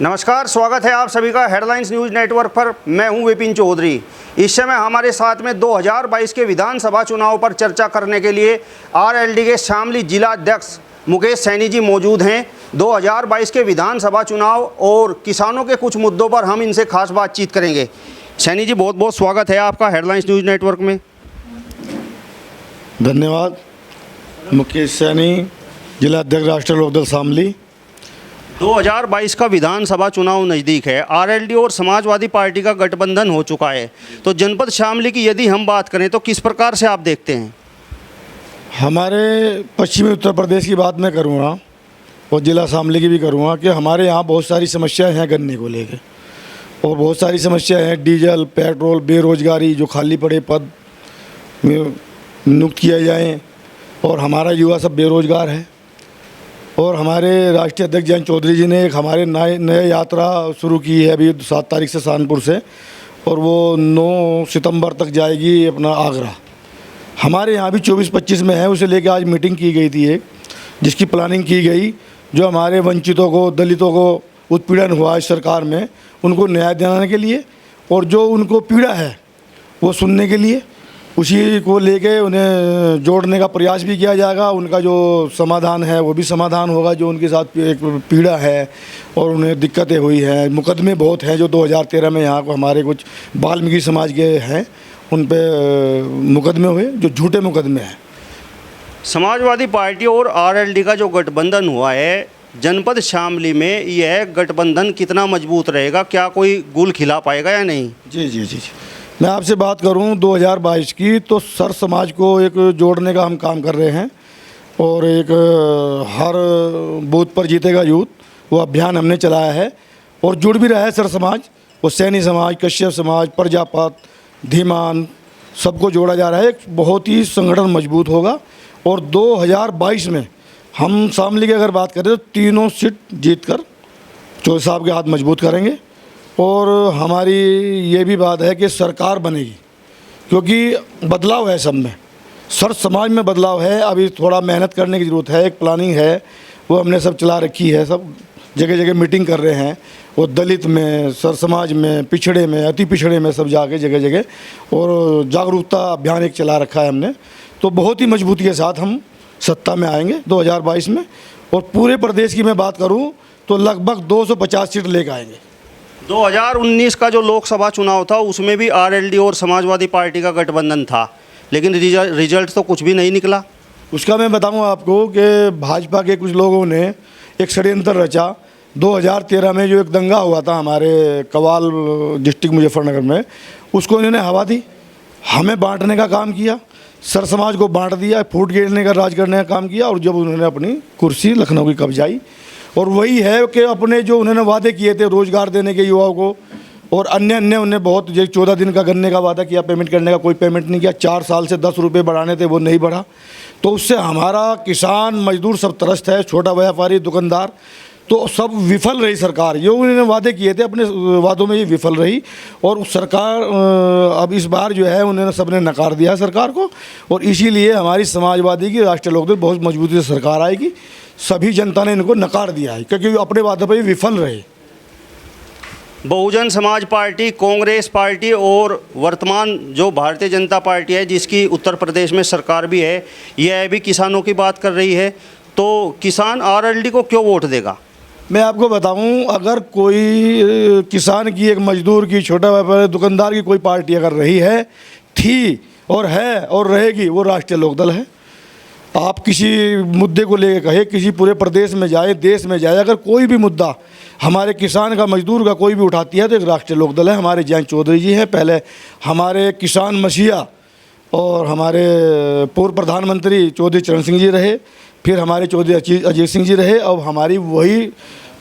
नमस्कार, स्वागत है आप सभी का हेडलाइंस न्यूज़ नेटवर्क पर। मैं हूं विपिन चौधरी। इस समय हमारे साथ में 2022 के विधानसभा चुनाव पर चर्चा करने के लिए आरएलडी के शामली जिला अध्यक्ष मुकेश सैनी जी मौजूद हैं। 2022 के विधानसभा चुनाव और किसानों के कुछ मुद्दों पर हम इनसे खास बातचीत करेंगे। सैनी जी, बहुत बहुत स्वागत है आपका हेडलाइंस न्यूज़ नेटवर्क में। धन्यवाद। मुकेश सैनी, जिला अध्यक्ष राष्ट्रीय लोकदल शामली। 2022 का विधानसभा चुनाव नज़दीक है। आरएलडी और समाजवादी पार्टी का गठबंधन हो चुका है, तो जनपद शामली की यदि हम बात करें तो किस प्रकार से आप देखते हैं? हमारे पश्चिमी उत्तर प्रदेश की बात मैं करूँगा और जिला शामली की भी करूँगा कि हमारे यहाँ बहुत सारी समस्याएं हैं गन्ने को लेकर, और बहुत सारी समस्याएं हैं डीजल, पेट्रोल, बेरोजगारी, जो खाली पड़े पद नियुक्त किए जाएँ, और हमारा युवा सब बेरोजगार है। और हमारे राष्ट्रीय अध्यक्ष जयंत चौधरी जी ने एक हमारे नए यात्रा शुरू की है अभी 7 तारीख से सहारनपुर से, और वो 9 सितंबर तक जाएगी अपना आगरा। हमारे यहाँ भी 24-25 में है, उसे लेके आज मीटिंग की गई थी एक, जिसकी प्लानिंग की गई। जो हमारे वंचितों को, दलितों को उत्पीड़न हुआ है सरकार में, उनको न्याय दिलाने के लिए, और जो उनको पीड़ा है वो सुनने के लिए, उसी को लेके उन्हें जोड़ने का प्रयास भी किया जाएगा। उनका जो समाधान है वो भी समाधान होगा, जो उनके साथ एक पीड़ा है और उन्हें दिक्कतें हुई हैं। मुकदमे बहुत हैं जो 2013 में यहाँ को हमारे कुछ वाल्मीकि समाज के हैं, उन पे मुकदमे हुए जो झूठे मुकदमे हैं। समाजवादी पार्टी और आरएलडी का जो गठबंधन हुआ है जनपद शामली में, यह गठबंधन कितना मजबूत रहेगा? क्या कोई गुल खिला पाएगा या नहीं? जी। मैं आपसे बात करूं 2022 की, तो सर समाज को एक जोड़ने का हम काम कर रहे हैं, और एक हर बूथ पर जीतेगा यूथ, वो अभियान हमने चलाया है, और जुड़ भी रहा है सर समाज। वो सैनी समाज, कश्यप समाज, प्रजापत, धीमान, सबको जोड़ा जा रहा है। एक बहुत ही संगठन मजबूत होगा, और 2022 में हम शामली की अगर बात करें तो तीनों सीट जीतकर चौधरी साहब के हाथ मजबूत करेंगे। और हमारी ये भी बात है कि सरकार बनेगी, क्योंकि बदलाव है सब में, सर समाज में बदलाव है। अभी थोड़ा मेहनत करने की ज़रूरत है, एक प्लानिंग है, वो हमने सब चला रखी है। सब जगह जगह मीटिंग कर रहे हैं, वो दलित में, सर समाज में, पिछड़े में, अति पिछड़े में, सब जाके जगह जगह, और जागरूकता अभियान एक चला रखा है हमने। तो बहुत ही मजबूती के साथ हम सत्ता में आएंगे 2022 में। और पूरे प्रदेश की मैं बात करूँ तो लगभग 250 सीट लेकर आएंगे। 2019 का जो लोकसभा चुनाव था उसमें भी आरएलडी और समाजवादी पार्टी का गठबंधन था, लेकिन रिजल्ट तो कुछ भी नहीं निकला। उसका मैं बताऊं आपको कि भाजपा के कुछ लोगों ने एक षड्यंत्र रचा। 2013 में जो एक दंगा हुआ था हमारे कवाल डिस्ट्रिक्ट मुजफ्फरनगर में, उसको इन्होंने हवा दी, हमें बांटने का काम किया, सर समाज को बांट दिया, फूट गिरने का राज करने का काम किया। और जब उन्होंने अपनी कुर्सी लखनऊ की कब्जाई, और वही है कि अपने जो उन्होंने वादे किए थे रोज़गार देने के युवाओं को, और अन्य उन्होंने बहुत, जो 14 दिन का गन्ने का वादा किया पेमेंट करने का, कोई पेमेंट नहीं किया। 4 साल से 10 रुपये बढ़ाने थे, वो नहीं बढ़ा। तो उससे हमारा किसान मजदूर सब त्रस्त है, छोटा व्यापारी, दुकानदार, तो सब विफल रही सरकार। जो उन्होंने वादे किए थे अपने वादों में ये विफल रही, और सरकार अब इस बार जो है उन्होंने सबने नकार दिया सरकार को। और इसीलिए हमारी समाजवादी की राष्ट्रीय लोकदल बहुत मजबूती से सरकार आएगी। सभी जनता ने इनको नकार दिया है, क्योंकि अपने वादे पर विफल रहे। बहुजन समाज पार्टी, कांग्रेस पार्टी और वर्तमान जो भारतीय जनता पार्टी है, जिसकी उत्तर प्रदेश में सरकार भी है, यह भी किसानों की बात कर रही है। तो किसान आरएलडी को क्यों वोट देगा? मैं आपको बताऊं, अगर कोई किसान की, एक मजदूर की, छोटा व्यापारी, दुकानदार की कोई पार्टी अगर रही है, थी और है और रहेगी, वो राष्ट्रीय लोकदल है। आप किसी मुद्दे को लेकर कहे, किसी पूरे प्रदेश में जाए, देश में जाए, अगर कोई भी मुद्दा हमारे किसान का, मजदूर का कोई भी उठाती है तो एक राष्ट्रीय लोकदल है। हमारे जयंत चौधरी जी हैं, पहले हमारे किसान मसीहा और हमारे पूर्व प्रधानमंत्री चौधरी चरण सिंह जी रहे, फिर हमारे चौधरी अजीत सिंह जी रहे। अब हमारी वही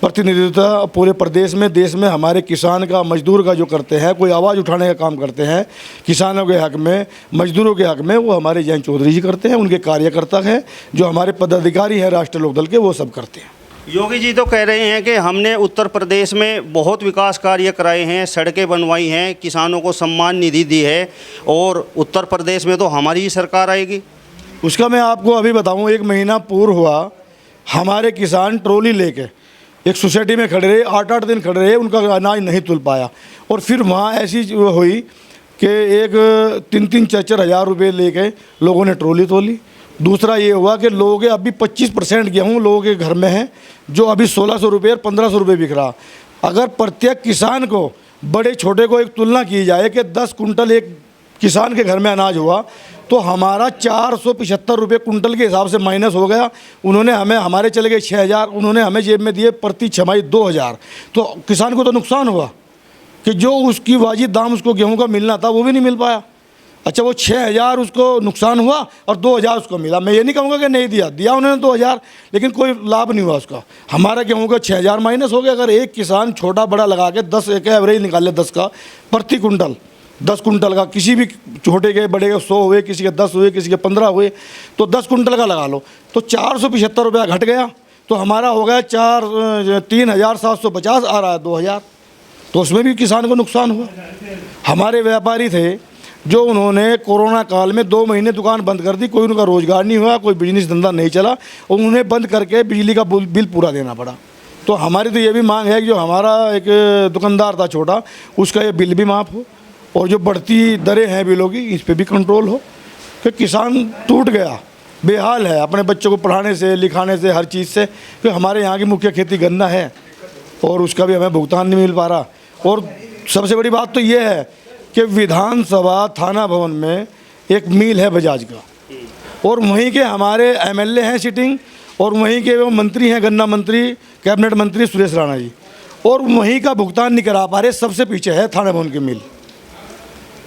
प्रतिनिधित्व पूरे प्रदेश में, देश में हमारे किसान का, मजदूर का जो करते हैं, कोई आवाज़ उठाने का काम करते हैं किसानों के हक़ में, मजदूरों के हक़ में, वो हमारे जयंत चौधरी जी करते हैं। उनके कार्यकर्ता हैं, जो हमारे पदाधिकारी हैं राष्ट्रीय लोकदल के, वो सब करते हैं। योगी जी तो कह रहे हैं कि हमने उत्तर प्रदेश में बहुत विकास कार्य कराए हैं, सड़कें बनवाई हैं, किसानों को सम्मान निधि दी है, और उत्तर प्रदेश में तो हमारी ही सरकार आएगी। उसका मैं आपको अभी बताऊं, 1 महीना पूर्व हुआ, हमारे किसान ट्रॉली लेके एक सोसाइटी में खड़े रहे, 8-8 दिन खड़े रहे, उनका अनाज नहीं तुल पाया। और फिर वहाँ ऐसी हुई कि एक 3-3, 4-4 हज़ार रुपये लेके लोगों ने ट्रॉली तोली। दूसरा ये हुआ कि लोगों के अभी 25% गेहूँ लोगों के घर में है, जो अभी 1600 रुपये और 1500 रुपये बिक रहा। अगर प्रत्येक किसान को, बड़े छोटे को एक तुलना की जाए कि 10 कुंटल एक किसान के घर में अनाज हुआ, तो हमारा 475 रुपये कुंटल के हिसाब से माइनस हो गया। उन्होंने हमें, हमारे चले गए 6000, उन्होंने हमें जेब में दिए प्रति छमाही 2000। तो किसान को तो नुकसान हुआ कि जो उसकी वाजिब दाम उसको गेहूं का मिलना था वो भी नहीं मिल पाया। अच्छा, वो 6000 उसको नुकसान हुआ और 2000 उसको मिला। मैं ये नहीं कहूँगा कि नहीं दिया उन्होंने 2000, लेकिन कोई लाभ नहीं हुआ उसका। हमारा गेहूं का 6000 माइनस हो गया। अगर एक किसान छोटा बड़ा लगा के 10 एक एवरेज निकाले 10 का प्रति कुंटल, 10 कुंटल का, किसी भी छोटे के बड़े के 100 हुए, किसी के 10 हुए, किसी के 15 हुए, तो 10 कुंटल का लगा लो तो 475 रुपया घट गया। तो हमारा हो गया 3750 आ रहा है 2000। तो उसमें भी किसान को नुकसान हुआ। हमारे व्यापारी थे जो उन्होंने कोरोना काल में 2 महीने दुकान बंद कर दी, कोई उनका रोज़गार नहीं हुआ, कोई बिजनेस धंधा नहीं चला, और उन्हें बंद करके बिजली का बिल पूरा देना पड़ा। तो हमारी तो ये भी मांग है कि जो हमारा एक दुकानदार था छोटा, उसका ये बिल भी माफ़ हो, और जो बढ़ती दरें हैं बिलों की, इस पर भी कंट्रोल हो। कि किसान टूट गया, बेहाल है अपने बच्चों को पढ़ाने से, लिखाने से, हर चीज़ से। कि हमारे यहाँ की मुख्य खेती गन्ना है और उसका भी हमें भुगतान नहीं मिल पा रहा। और सबसे बड़ी बात तो ये है कि विधानसभा थाना भवन में एक मिल है बजाज का, और वहीं के हमारे एमएलए हैं सिटिंग, और वहीं के वो मंत्री हैं, गन्ना मंत्री, कैबिनेट मंत्री सुरेश राणा जी, और वहीं का भुगतान नहीं करा पा रहे। सबसे पीछे है थाना भवन की मिल।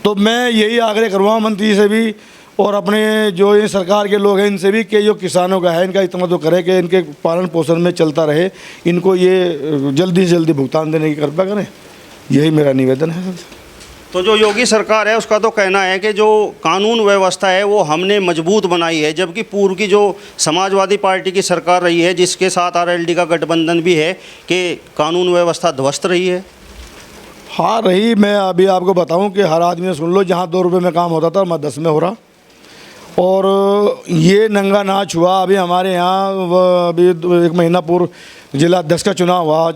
तो मैं यही आग्रह करूँगा मंत्री से भी और अपने जो ये सरकार के लोग हैं इनसे भी कि जो किसानों का है इनका इतना तो करें कि इनके पालन पोषण में चलता रहे, इनको ये जल्दी से जल्दी भुगतान देने की कृपा करें। यही मेरा निवेदन है। तो जो योगी सरकार है उसका तो कहना है कि जो कानून व्यवस्था है वो हमने मजबूत बनाई है, जबकि पूर्व की जो समाजवादी पार्टी की सरकार रही है जिसके साथ आरएलडी का गठबंधन भी है, कि कानून व्यवस्था ध्वस्त रही है। हाँ रही। मैं अभी आपको बताऊं कि हर आदमी सुन लो, जहाँ 2 रुपये में काम होता था मैं 10 में हो रहा। और ये नंगा नाच हुआ। अभी हमारे यहाँ अभी 1 महीना पूर्व जिला अध्यक्ष का चुनाव हुआ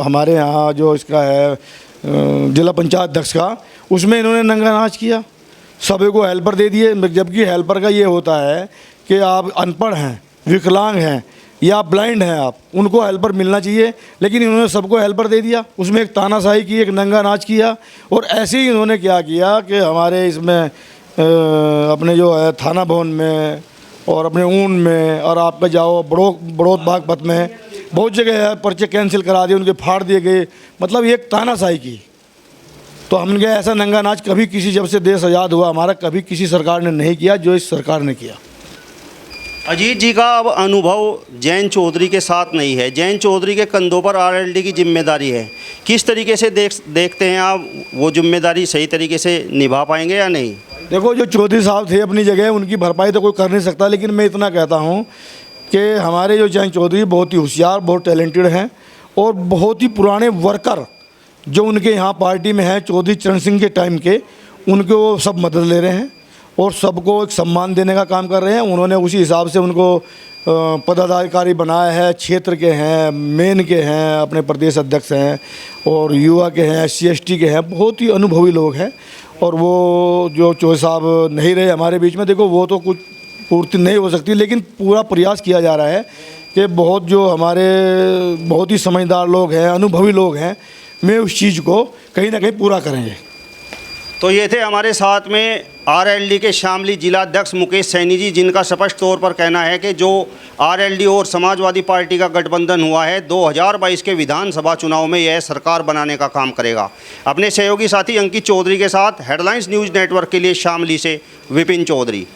हमारे यहाँ, जो इसका है जिला पंचायत अध्यक्ष का, उसमें इन्होंने नंगा नाच किया, सभी को हेल्पर दे दिए। जबकि हेल्पर का ये होता है कि आप अनपढ़ हैं, विकलांग हैं या ब्लाइंड हैं, आप उनको हेल्पर मिलना चाहिए, लेकिन इन्होंने सबको हेल्पर दे दिया। उसमें एक तानाशाही की, एक नंगा नाच किया। और ऐसे ही इन्होंने क्या किया कि हमारे इसमें अपने जो है थाना भवन में और अपने ऊन में, और आपका जाओ बड़ौत बागपत में, बहुत जगह है पर्चे कैंसिल करा दिए, उनके फाड़ दिए गए। मतलब एक तानाशाही की। तो हमने ऐसा नंगा नाच कभी किसी, जब से देश आज़ाद हुआ हमारा, कभी किसी सरकार ने नहीं किया जो इस सरकार ने किया। अजीत जी का अब अनुभव जयंत चौधरी के साथ नहीं है, जयंत चौधरी के कंधों पर आरएलडी की जिम्मेदारी है। किस तरीके से देखते हैं आप, वो जिम्मेदारी सही तरीके से निभा पाएंगे या नहीं? देखो, जो चौधरी साहब थे अपनी जगह, उनकी भरपाई तो कोई कर नहीं सकता, लेकिन मैं इतना कहता हूँ कि हमारे जो जयंत चौधरी बहुत ही होशियार, बहुत टैलेंटेड हैं, और बहुत ही पुराने वर्कर जो उनके यहाँ पार्टी में हैं, चौधरी चरण सिंह के टाइम के, उनके वो सब मदद ले रहे हैं और सबको एक सम्मान देने का काम कर रहे हैं। उन्होंने उसी हिसाब से उनको पदाधिकारी बनाया है। क्षेत्र के हैं, मेन के हैं, अपने प्रदेश अध्यक्ष हैं, और युवा के हैं, SC ST के हैं, बहुत ही अनुभवी लोग हैं। और वो जो चौधरी साहब नहीं रहे हमारे बीच में, देखो वो तो कुछ पूर्ति नहीं हो सकती, लेकिन पूरा प्रयास किया जा रहा है कि बहुत जो हमारे बहुत ही समझदार लोग हैं, अनुभवी लोग हैं, मैं उस चीज़ को कहीं ना कहीं पूरा करेंगे। तो ये थे हमारे साथ में आरएलडी के शामली जिला अध्यक्ष मुकेश सैनी जी, जिनका स्पष्ट तौर पर कहना है कि जो आरएलडी और समाजवादी पार्टी का गठबंधन हुआ है 2022 के विधानसभा चुनाव में यह सरकार बनाने का काम करेगा। अपने सहयोगी साथी अंकित चौधरी के साथ हेडलाइंस न्यूज़ नेटवर्क के लिए शामली से विपिन चौधरी।